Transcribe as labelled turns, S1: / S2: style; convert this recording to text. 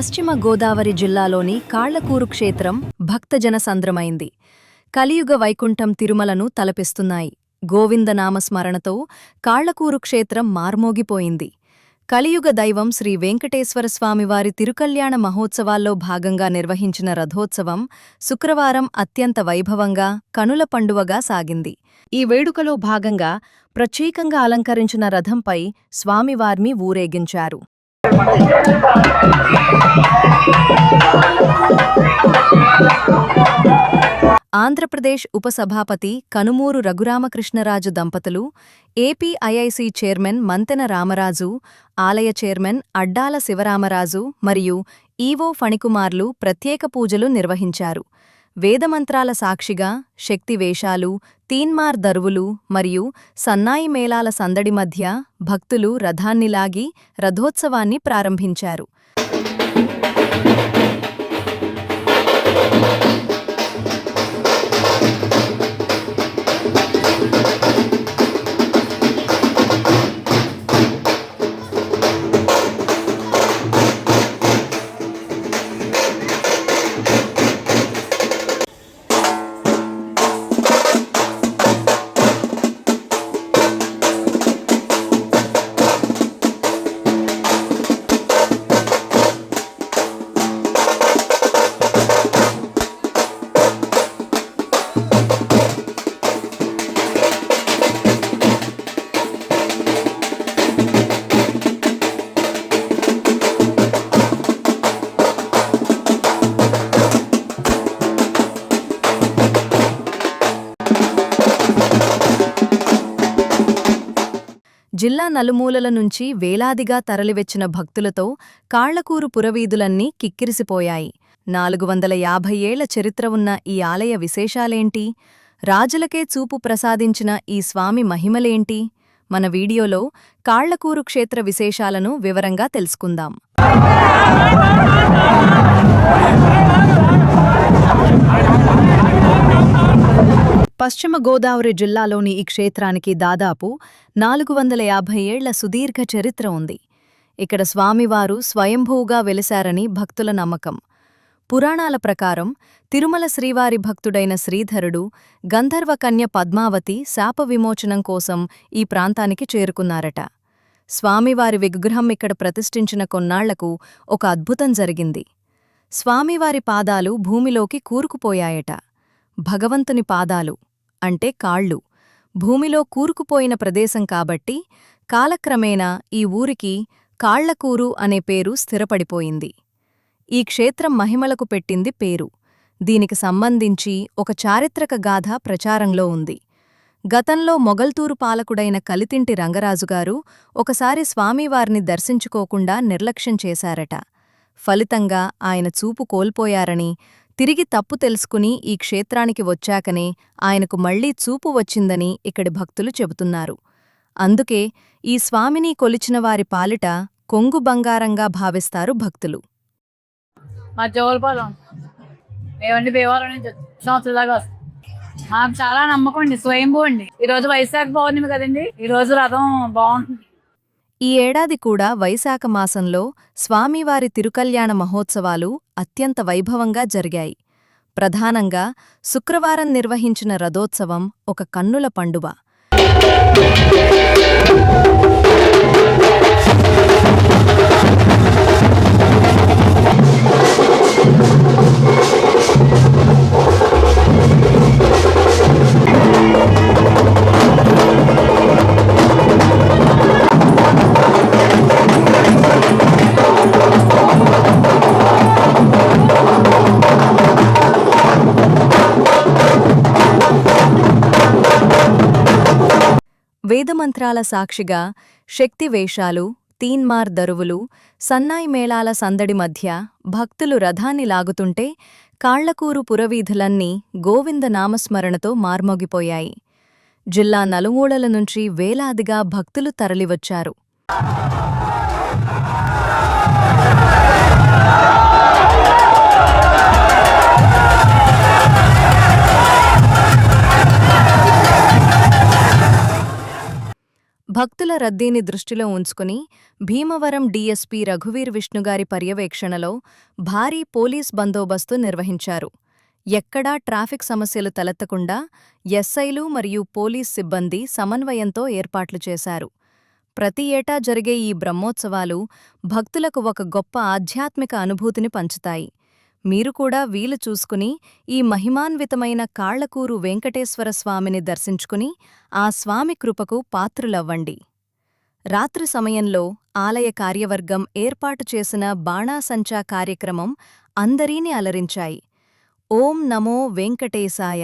S1: పశ్చిమ గోదావరి జిల్లాలోని కాళ్లకూరు క్షేత్రం భక్తజనసంద్రమైంది. కలియుగ వైకుంఠం తిరుమలను తలపిస్తున్నాయి. గోవిందనామస్మరణతో కాళ్లకూరు క్షేత్రం మార్మోగిపోయింది. కలియుగ దైవం శ్రీ వెంకటేశ్వరస్వామివారి తిరుకల్యాణ మహోత్సవాల్లో భాగంగా నిర్వహించిన రథోత్సవం శుక్రవారం అత్యంత వైభవంగా కనుల పండువగా సాగింది. ఈ వేడుకలో భాగంగా ప్రత్యేకంగా అలంకరించిన రథంపై స్వామివారిని ఊరేగించారు. ఆంధ్రప్రదేశ్ ఉపసభాపతి కనుమూరు రఘురామకృష్ణరాజు దంపతులు, ఏపీఐఐసి చైర్మన్ మంతెన రామరాజు, ఆలయ చైర్మన్ అడ్డాల శివరామరాజు మరియు ఈవో ఫణికుమార్లు ప్రత్యేక పూజలు నిర్వహించారు. వేదమంత్రాల సాక్షిగా శక్తివేషాలు, తీన్మార్ దరువులు మరియు సన్నాయి మేళాల సందడి మధ్య భక్తులు రథాన్ని లాగి రథోత్సవాన్ని ప్రారంభించారు. జిల్లా నలుమూలల నుంచి వేలాదిగా తరలివెచ్చిన భక్తులతో కాళ్లకూరు పురవీధులన్నీ కిక్కిరిసిపోయాయి. 450 ఏళ్ల చరిత్ర ఉన్న ఈ ఆలయ విశేషాలేంటి? రాజులకే చూపు ప్రసాదించిన ఈ స్వామి మహిమలేంటి? మన వీడియోలో కాళ్లకూరు క్షేత్ర విశేషాలను వివరంగా తెలుసుకుందాం. పశ్చిమ గోదావరి జిల్లాలోని ఈ క్షేత్రానికి దాదాపు 450 ఏళ్ల సుదీర్ఘ చరిత్ర ఉంది. ఇక్కడ స్వామివారు స్వయంభూగా వెలిశారని భక్తుల నమ్మకం. పురాణాల ప్రకారం తిరుమల శ్రీవారి భక్తుడైన శ్రీధరుడు గంధర్వకన్య పద్మావతి శాప విమోచనం కోసం ఈ ప్రాంతానికి చేరుకున్నారట. స్వామివారి విగ్రహం ఇక్కడ ప్రతిష్ఠించిన కొన్నాళ్లకు ఒక అద్భుతం జరిగింది. స్వామివారి పాదాలు భూమిలోకి కూరుకుపోయాయట. భగవంతుని పాదాలు అంటే కాళ్ళు భూమిలో కూరుకుపోయిన ప్రదేశం కాబట్టి కాలక్రమేణా ఈ ఊరికి కాళ్లకూరు అనే పేరు స్థిరపడిపోయింది. ఈ క్షేత్రం మహిమలకు పెట్టింది పేరు. దీనికి సంబంధించి ఒక చారిత్రక గాథ ప్రచారంలో ఉంది. గతంలో మొగల్తూరు పాలకుడైన కలితింటి రంగరాజుగారు ఒకసారి స్వామివారిని దర్శించుకోకుండా నిర్లక్ష్యం చేశారట. ఫలితంగా ఆయన చూపు కోల్పోయారని, తిరిగి తప్పు తెలుసుకుని ఈ క్షేత్రానికి వచ్చాకనే ఆయనకు మళ్లీ చూపు వచ్చిందని ఇక్కడి భక్తులు చెబుతున్నారు. అందుకే ఈ స్వామిని కొలిచిన వారి పాలిట కొంగు బంగారంగా భావిస్తారు భక్తులు.
S2: మాకు చాలా నమ్మకం అండి, స్వయంభూ అండి. ఈరోజు వైశాఖ పౌర్ణమి కదండి, ఈరోజు రథం బాగుంటుంది.
S1: ఈ ఏడాది కూడా వైశాఖ మాసంలో స్వామివారి తిరుకల్యాణ మహోత్సవాలు అత్యంత వైభవంగా జరిగాయి. ప్రధానంగా శుక్రవారం నిర్వహించిన రథోత్సవం ఒక కన్నుల పండువ. వేదమంత్రాల సాక్షిగా శక్తివేషాలు, తీన్మార్ దరువులు, సన్నాయి మేళాల సందడి మధ్య భక్తులు రథాన్ని లాగుతుంటే కాళ్లకూరు పురవీధులన్నీ గోవిందనామస్మరణతో మార్మోగిపోయాయి. జిల్లా నలుమూలల నుంచి వేలాదిగా భక్తులు తరలివచ్చారు. భక్తుల రద్దీని దృష్టిలో ఉంచుకుని భీమవరం డీఎస్పీ రఘువీర్ విష్ణుగారి పర్యవేక్షణలో భారీ పోలీస్ బందోబస్తు నిర్వహించారు. ఎక్కడా ట్రాఫిక్ సమస్యలు తలెత్తకుండా ఎస్ఐలు మరియు పోలీస్ సిబ్బంది సమన్వయంతో ఏర్పాట్లు చేశారు. ప్రతి ఏటా జరిగే ఈ బ్రహ్మోత్సవాలు భక్తులకు ఒక గొప్ప ఆధ్యాత్మిక అనుభూతిని పంచుతాయి. మీరు కూడా వీలు చూసుకుని ఈ మహిమాన్వితమైన కాళ్లకూరు వెంకటేశ్వర స్వామిని దర్శించుకుని ఆ స్వామి కృపకు పాత్రులవ్వండి. రాత్రి సమయంలో ఆలయ కార్యవర్గం ఏర్పాటు చేసిన బాణాసంచా కార్యక్రమం అందరినీ అలరించాయి. ఓం నమో వెంకటేశాయ.